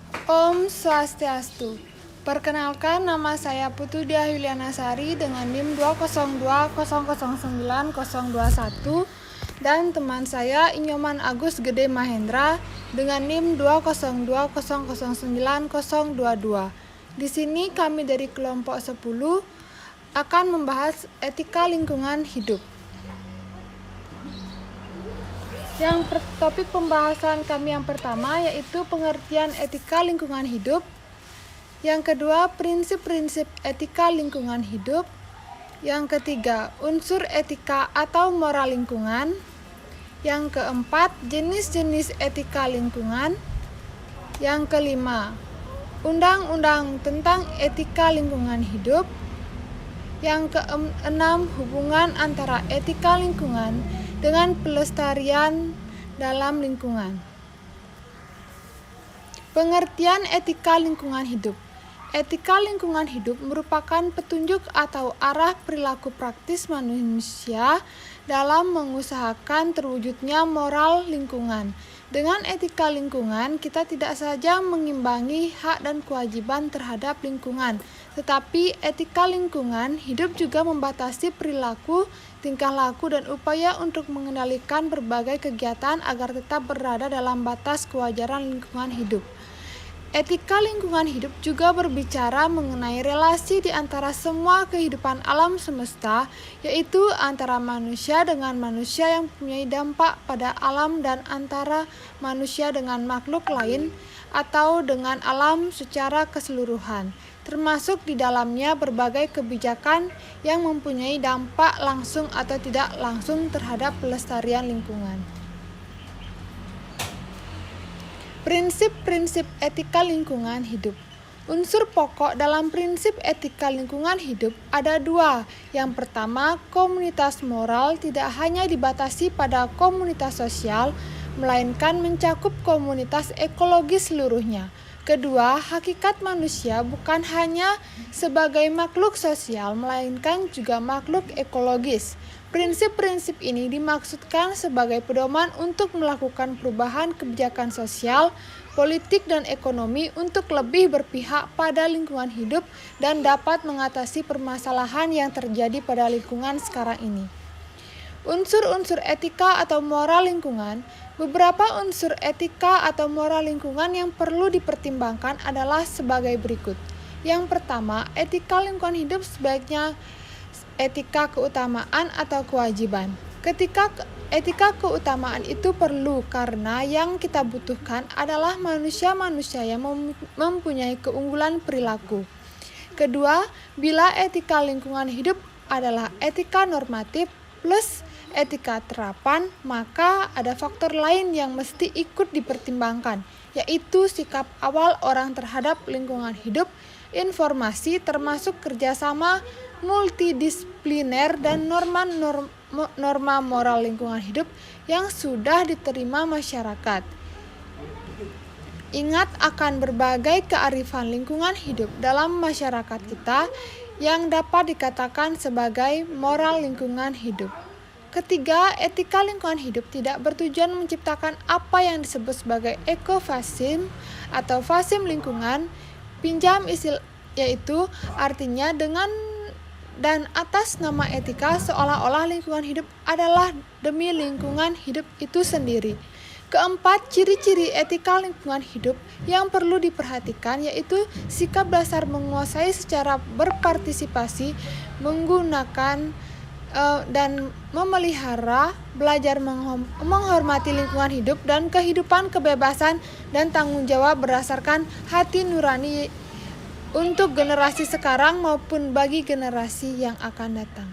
Om Swastiastu. Perkenalkan, nama saya Putu Dia Yuliana Sari dengan NIM 202009021 dan teman saya Inyoman Agus Gede Mahendra dengan NIM 202009022. Di sini kami dari kelompok 10 akan membahas etika lingkungan hidup. Topik pembahasan kami yang pertama yaitu pengertian etika lingkungan hidup. Yang kedua, prinsip-prinsip etika lingkungan hidup. Yang ketiga, unsur etika atau moral lingkungan. Yang keempat, jenis-jenis etika lingkungan. Yang kelima, undang-undang tentang etika lingkungan hidup. Yang keenam, hubungan antara etika lingkungan dengan pelestarian dalam lingkungan. Pengertian etika lingkungan hidup. Etika lingkungan hidup merupakan petunjuk atau arah perilaku praktis manusia dalam mengusahakan terwujudnya moral lingkungan. Dengan etika lingkungan, kita tidak saja mengimbangi hak dan kewajiban terhadap lingkungan, tetapi etika lingkungan hidup juga membatasi perilaku, tingkah laku, dan upaya untuk mengendalikan berbagai kegiatan agar tetap berada dalam batas kewajaran lingkungan hidup. Etika lingkungan hidup juga berbicara mengenai relasi di antara semua kehidupan alam semesta, yaitu antara manusia dengan manusia yang mempunyai dampak pada alam dan antara manusia dengan makhluk lain atau dengan alam secara keseluruhan, termasuk di dalamnya berbagai kebijakan yang mempunyai dampak langsung atau tidak langsung terhadap pelestarian lingkungan. Prinsip-prinsip etika lingkungan hidup. Unsur pokok dalam prinsip etika lingkungan hidup ada dua. Yang pertama, komunitas moral tidak hanya dibatasi pada komunitas sosial, melainkan mencakup komunitas ekologis seluruhnya. Kedua, hakikat manusia bukan hanya sebagai makhluk sosial, melainkan juga makhluk ekologis. Prinsip-prinsip ini dimaksudkan sebagai pedoman untuk melakukan perubahan kebijakan sosial, politik, dan ekonomi untuk lebih berpihak pada lingkungan hidup dan dapat mengatasi permasalahan yang terjadi pada lingkungan sekarang ini. Unsur-unsur etika atau moral lingkungan. Beberapa unsur etika atau moral lingkungan yang perlu dipertimbangkan adalah sebagai berikut. Yang pertama, etika lingkungan hidup sebaiknya etika keutamaan atau kewajiban. Etika keutamaan itu perlu karena yang kita butuhkan adalah manusia-manusia yang mempunyai keunggulan perilaku. Kedua, bila etika lingkungan hidup adalah etika normatif plus etika terapan, maka ada faktor lain yang mesti ikut dipertimbangkan, yaitu sikap awal orang terhadap lingkungan hidup, informasi termasuk kerjasama multidisipliner, dan norma moral lingkungan hidup yang sudah diterima masyarakat. Ingat akan berbagai kearifan lingkungan hidup dalam masyarakat kita yang dapat dikatakan sebagai moral lingkungan hidup. Ketiga, etika lingkungan hidup tidak bertujuan menciptakan apa yang disebut sebagai ekofasim atau fasim lingkungan, pinjam istilah, yaitu artinya dengan dan atas nama etika seolah-olah lingkungan hidup adalah demi lingkungan hidup itu sendiri. Keempat, ciri-ciri etika lingkungan hidup yang perlu diperhatikan yaitu sikap dasar menguasai secara berpartisipasi, menggunakan dan memelihara, belajar menghormati lingkungan hidup, dan kehidupan kebebasan dan tanggung jawab berdasarkan hati nurani untuk generasi sekarang maupun bagi generasi yang akan datang.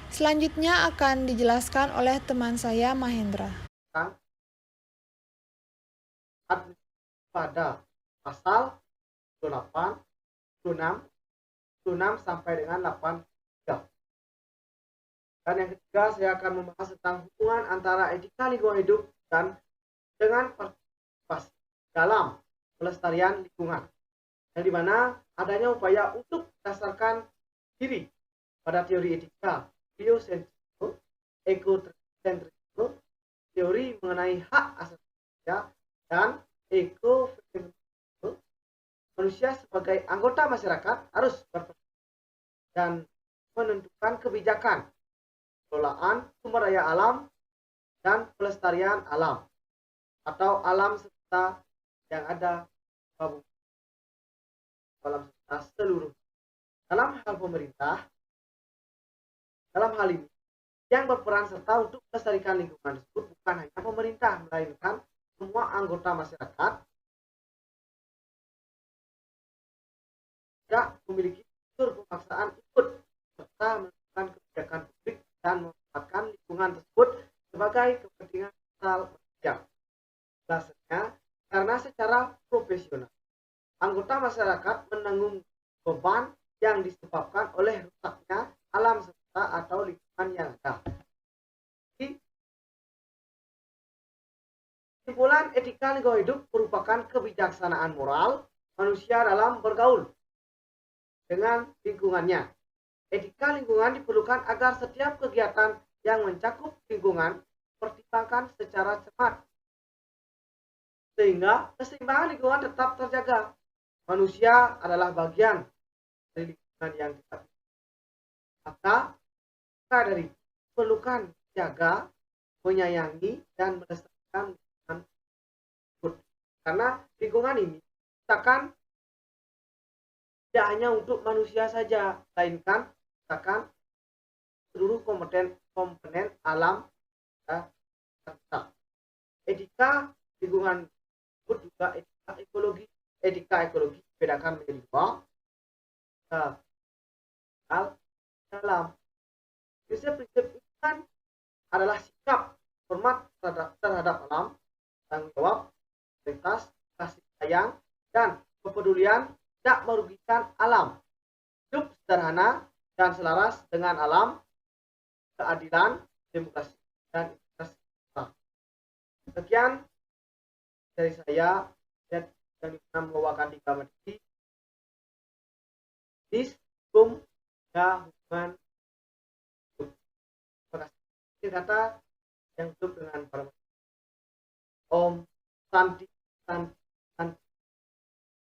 Selanjutnya akan dijelaskan oleh teman saya Mahendra. Pada pasal 28, 26 sampai dengan 83. Dan yang ketiga, saya akan membahas tentang hubungan antara etika lingkungan hidup dan dengan partisipasi dalam pelestarian lingkungan, yang dimana adanya upaya untuk berdasarkan diri pada teori etika, biosentrisme, ekocentrisme, teori mengenai hak asasi manusia, dan ekofeminisme manusia sebagai anggota masyarakat harus berperan dan menentukan kebijakan pengelolaan sumber daya alam dan pelestarian alam atau alam semesta yang ada di alam semesta seluruh. Dalam hal ini yang berperan serta untuk melestarikan lingkungan tersebut bukan hanya pemerintah, melainkan semua anggota masyarakat tidak memiliki unsur pemaksaan ikut serta menentukan kebijakan publik dan memanfaatkan lingkungan tersebut sebagai kepentingan sosial manusia. Alasannya karena secara profesional anggota masyarakat menanggung beban yang disebabkan oleh rusaknya alam semesta atau lingkungan yang ada. Kesimpulan, etika lingkungan hidup merupakan kebijaksanaan moral manusia dalam bergaul dengan lingkungannya. Etika lingkungan diperlukan agar setiap kegiatan yang mencakup lingkungan dipertimbangkan secara cermat, sehingga keseimbangan lingkungan tetap terjaga. Manusia adalah bagian dari lingkungan yang kita pilih. Maka dari perlukan jaga, menyayangi, dan melestarikan lingkungan tersebut. Karena lingkungan ini ciptakan tidak hanya untuk manusia saja, melainkan ciptakan seluruh komponen alam serta etika lingkungan juga etika ekologi. Etika ekologi dibedakan menjadi dua. Dalam prinsip-prinsip lingkungan adalah sikap hormat terhadap alam, tanggung jawab, integritas, kasih sayang, dan kepedulian tidak merugikan alam, hidup sederhana dan selaras dengan alam, keadilan, demokrasi, dan integritas. Sekian dari saya dan membawakan 3 materi hukum dan hubungan hidup. Terima kasih. Kata yang hidup dengan para Om Santi